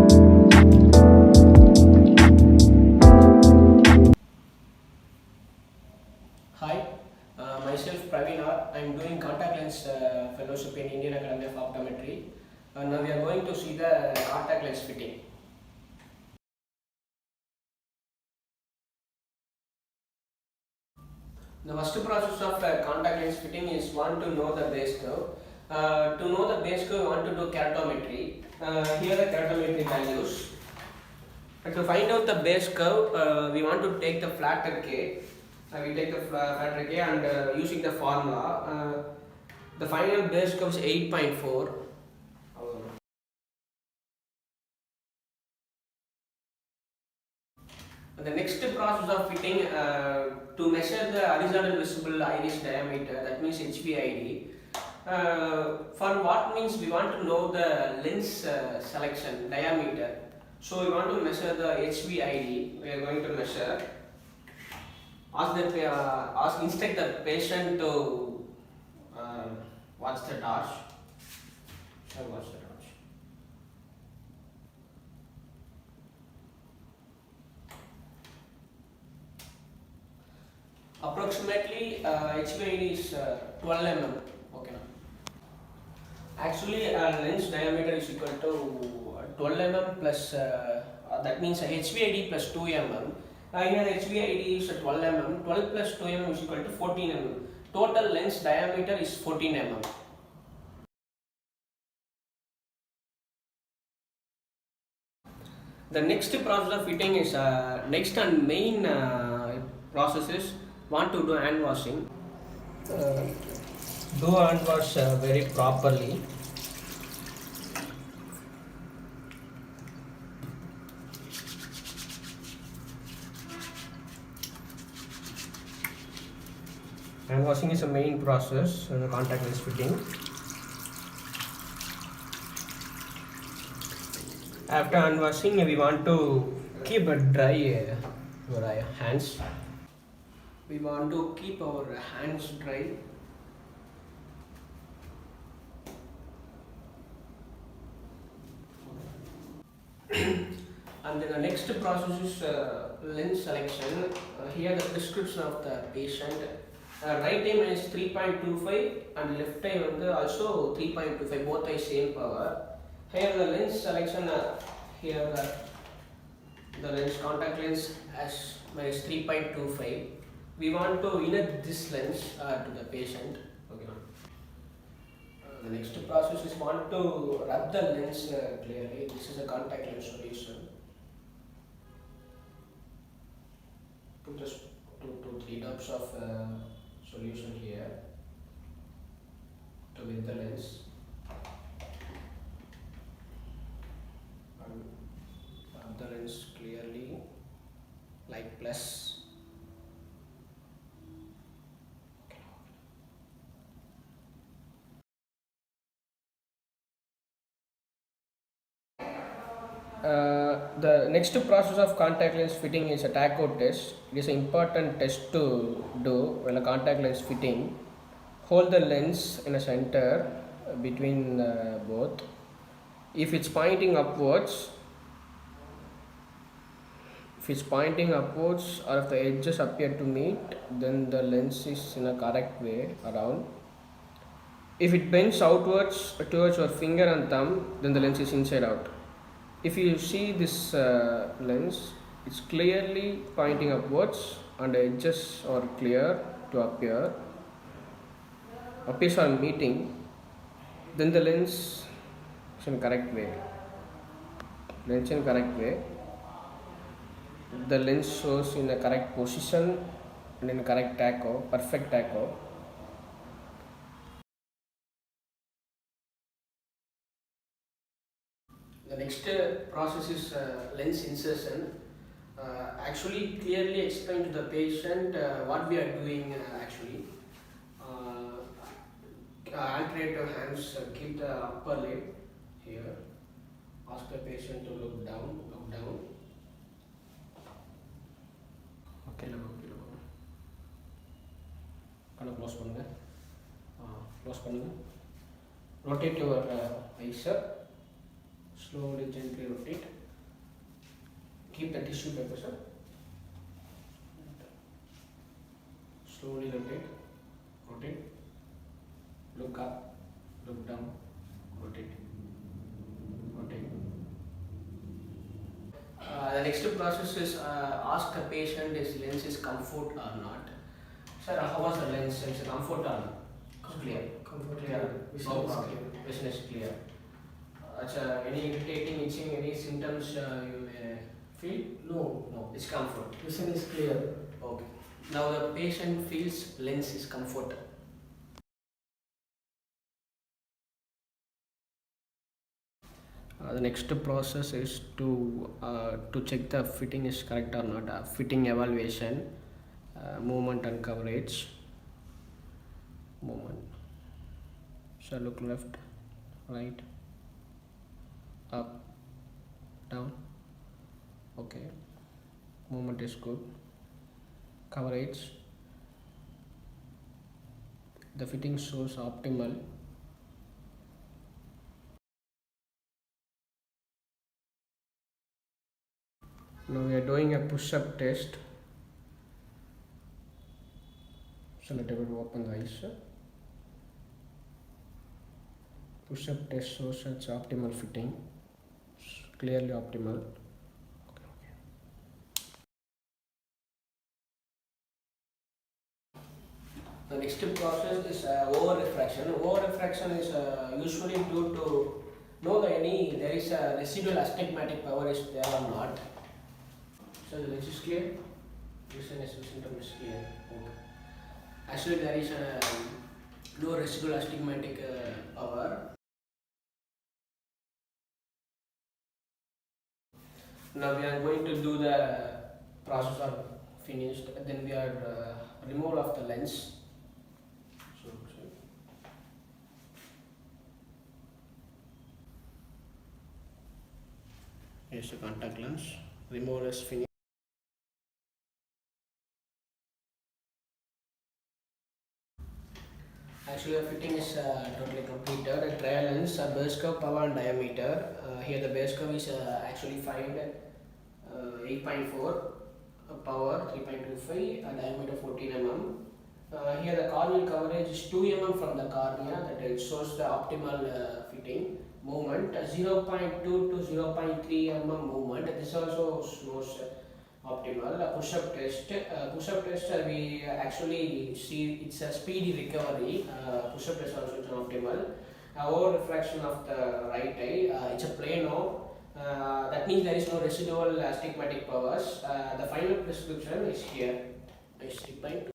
Hi, myself Praveen R. I am doing contact lens fellowship in Indian Academy of Optometry. Now we are going to see the contact lens fitting. The first process of contact lens fitting is want to know the base curve. To know the base curve, we want to do keratometry. Here the keratometry values. To find out the base curve, we want to take the flatter K. We take the flatter K and using the formula, the final base curve is 8.4. The next process of fitting to measure the horizontal visible iris diameter, that means HVID. For what means we want to know the lens selection diameter. So we want to measure the HVID. We are going to measure. Instruct the patient to watch the torch. Watch the torch. Approximately HVID is 12 mm. Okay. Actually, lens diameter is equal to 12 mm plus that means HVID plus 2 mm. Here HVID is 12 mm. 12 plus 2 mm is equal to 14 mm. Total lens diameter is 14 mm. The next process of fitting is next and main process is want to do hand washing. Do hand wash very properly. Hand washing is a main process in the contact lens fitting. After hand washing, we want to keep it dry our hands. We want to keep our hands dry. And then the next process is lens selection. Here the prescription of the patient. Right eye is 3.25 and left eye also 3.25, both eyes same power. Here the lens selection, here the lens contact lens as minus 3.25. We want to inert this lens to the patient. Okay. The next process is want to rub the lens clearly. This is a contact lens solution. Put just 2 to 3 drops of solution here to with the lens. And rub the lens clearly like plus. The next process of contact lens fitting is a TACO test. It is an important test to do when a contact lens fitting. Hold the lens in a center between both. If it's pointing upwards, or if the edges appear to meet, then the lens is in a correct way around. If it bends outwards towards your finger and thumb, then the lens is inside out. If you see this lens, it's clearly pointing upwards and the edges are clear to appears on meeting, then the lens is in correct way. The lens shows in the correct position and in correct TACO, perfect TACO. The next process is lens insertion. Actually, clearly explain to the patient what we are doing actually. Alternate your hands, keep the upper lid here. Ask the patient to look down. Okay, close பண்ணுங்க. Rotate your eyes up. Slowly, gently rotate. Keep the tissue paper, sir. Slowly rotate. Rotate. Look up. Look down. Rotate. Rotate. The next process is ask the patient if lens is comfort or not. Sir, how was the lens? Is it comfort or not? Clear. Comfort. Clear. Vision No is problem. clear. Vision is clear. Any irritating, itching, any symptoms you may feel? No, it's comfort. Vision is clear. Okay. Now the patient feels lens is comfort. The next process is to check the fitting is correct or not. Fitting evaluation, movement and coverage. Movement. So look left, right, up, down. Okay. Movement is good. Coverage. The fitting shows optimal. Now we are doing a push-up test. So let everyone open the eyes. Push-up test shows its optimal fitting. Clearly optimal. The next process is over refraction. Over refraction is usually due to know that there is a residual astigmatic power is there or not. So the lens is clear. Vision is clear. Okay. Actually, there is a low residual astigmatic power. Now we are going to do the process of finished. Then we are removal of the lens. Here's the contact lens. Removal is finished. Actually, the fitting is totally completed. A trial lens, a base curve, power and diameter. Here the base curve is actually 8.4, power 3.25, diameter 14 mm. Here the corneal coverage is 2 mm from the cornea, that it shows the optimal fitting. Movement 0.2 to 0.3 mm movement. This also shows optimal. Push-up test. We actually see it's a speedy recovery. Push-up test also is optimal. Over refraction of the right eye. It's a plano. That means there is no residual astigmatic powers. The final prescription is here. Is 3.2.